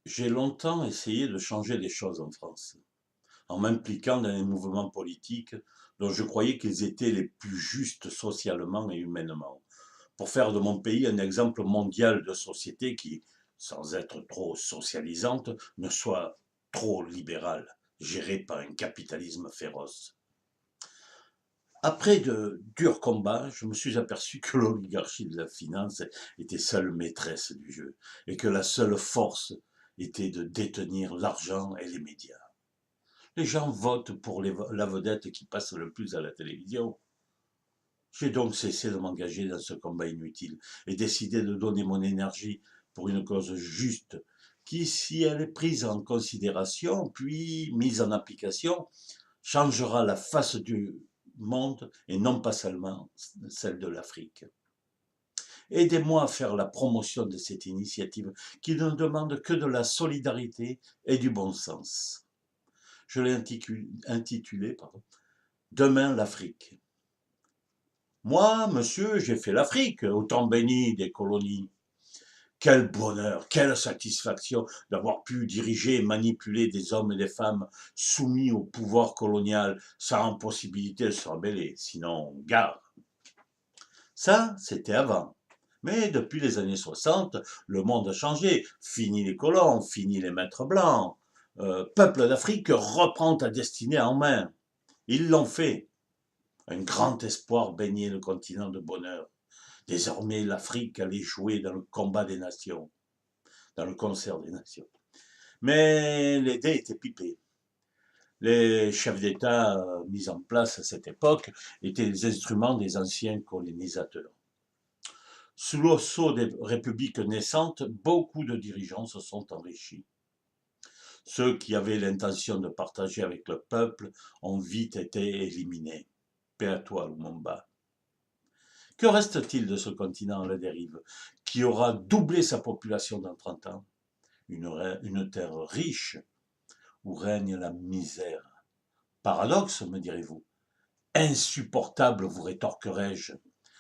J'ai longtemps essayé de changer les choses en France, en m'impliquant dans les mouvements politiques dont je croyais qu'ils étaient les plus justes socialement et humainement, pour faire de mon pays un exemple mondial de société qui, sans être trop socialisante, ne soit trop libérale, gérée par un capitalisme féroce. Après de durs combats, je me suis aperçu que l'oligarchie de la finance était seule maîtresse du jeu et que la seule force était de détenir l'argent et les médias. Les gens votent pour la vedette qui passe le plus à la télévision. J'ai donc cessé de m'engager dans ce combat inutile et décidé de donner mon énergie pour une cause juste qui, si elle est prise en considération puis mise en application, changera la face du monde et non pas seulement celle de l'Afrique. Aidez-moi à faire la promotion de cette initiative qui ne demande que de la solidarité et du bon sens. Je l'ai intitulé Demain l'Afrique. Moi, monsieur, j'ai fait l'Afrique, au temps béni des colonies. Quel bonheur, quelle satisfaction d'avoir pu diriger et manipuler des hommes et des femmes soumis au pouvoir colonial sans possibilité de se rebeller, sinon gare. Ça, c'était avant. Mais depuis les années 60, le monde a changé. Fini les colons, fini les maîtres blancs. Peuple d'Afrique, reprend ta destinée en main. Ils l'ont fait. Un grand espoir baignait le continent de bonheur. Désormais, l'Afrique allait jouer dans le combat des nations, dans le concert des nations. Mais les dés étaient pipés. Les chefs d'État mis en place à cette époque étaient les instruments des anciens colonisateurs. Sous le sceau des républiques naissantes, beaucoup de dirigeants se sont enrichis. Ceux qui avaient l'intention de partager avec le peuple ont vite été éliminés. Paix à toi, Lumumba. Que reste-t-il de ce continent à la dérive, qui aura doublé sa population dans 30 ans? Une terre riche où règne la misère. Paradoxe, me direz-vous. Insupportable, vous rétorquerai-je.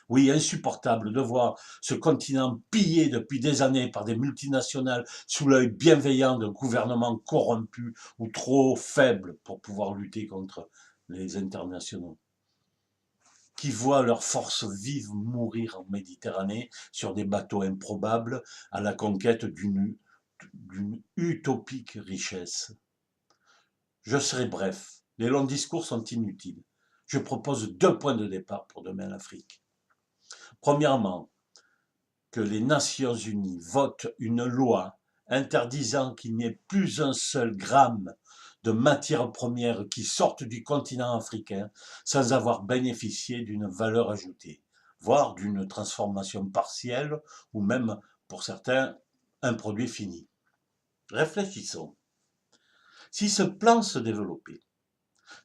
Oui, insupportable de voir ce continent pillé depuis des années par des multinationales sous l'œil bienveillant d'un gouvernement corrompu ou trop faible pour pouvoir lutter contre les internationaux, qui voient leurs forces vives mourir en Méditerranée sur des bateaux improbables à la conquête d'une utopique richesse. Je serai bref, les longs discours sont inutiles. Je propose 2 points de départ pour demain l'Afrique. Premièrement, que les Nations Unies votent une loi interdisant qu'il n'y ait plus un seul gramme de matières premières qui sortent du continent africain sans avoir bénéficié d'une valeur ajoutée, voire d'une transformation partielle ou même, pour certains, un produit fini. Réfléchissons. Si ce plan se développait,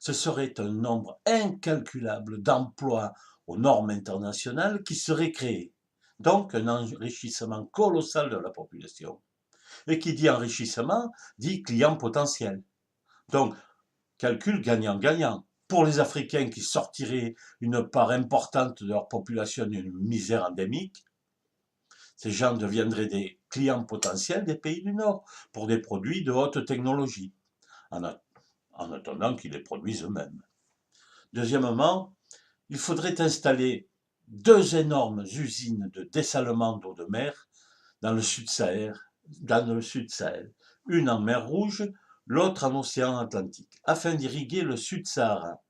ce serait un nombre incalculable d'emplois aux normes internationales qui seraient créés. Donc un enrichissement colossal de la population. Et qui dit enrichissement dit client potentiel. Donc calcul gagnant-gagnant. Pour les Africains qui sortiraient une part importante de leur population d'une misère endémique, ces gens deviendraient des clients potentiels des pays du Nord pour des produits de haute technologie, en attendant qu'ils les produisent eux-mêmes. Deuxièmement, il faudrait installer 2 énormes usines de dessalement d'eau de mer dans le sud Sahel, une en mer Rouge, l'autre en océan Atlantique, afin d'irriguer le sud Sahara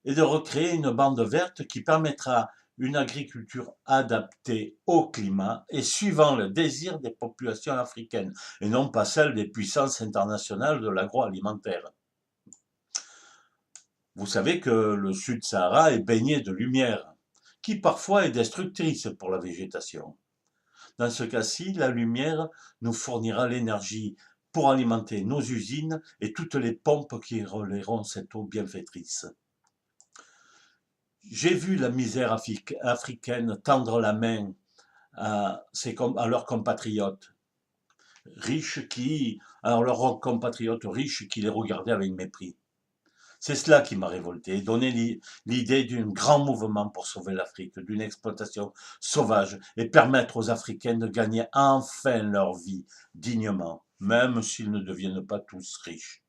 et de recréer une bande verte qui permettra une agriculture adaptée au climat et suivant le désir des populations africaines, et non pas celle des puissances internationales de l'agroalimentaire. Vous savez que le Sud-Sahara est baigné de lumière, qui parfois est destructrice pour la végétation. Dans ce cas-ci, la lumière nous fournira l'énergie pour alimenter nos usines et toutes les pompes qui relayeront cette eau bienfaitrice. J'ai vu la misère africaine tendre la main à leurs compatriotes riches leurs compatriotes riches qui les regardaient avec mépris. C'est cela qui m'a révolté, donner l'idée d'un grand mouvement pour sauver l'Afrique d'une exploitation sauvage et permettre aux Africains de gagner enfin leur vie dignement, même s'ils ne deviennent pas tous riches.